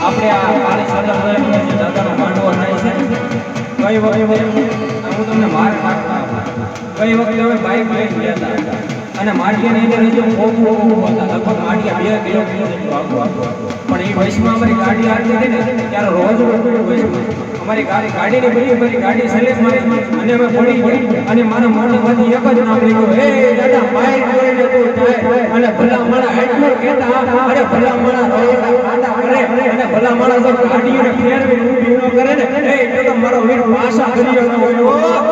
આપણે આ કાળી સદા જે દાદાનો માંડવો થાય છે કઈ વખતે હું તમને માર કઈ વખતે અમે બાઈક લઈને ગયા હતા અને માટીની અંદર જે ઓગું હતા લગભગ માટીયા 2 કિલોમીટર જેટલું આગળ પણ એ વયસમાં અમારી ગાડી આવતી હતી ને ત્યારે રોજ અમારી ગાડીની બધી ગાડી સલેસ મારી અને અમે પડી અને મારા મોઢામાંથી એક જ નામ લીધું હે દાદા બાઈક કરીને તું જાય અને ભલા માણા એટલું કહેતા અરે ભલા માણા રોડા કાંડા કરે અને ભલા માણા જો ગાડીને ફેરવી ઊભી ન કરે ને એ તો મારો વીર પાછા કરી ન હોય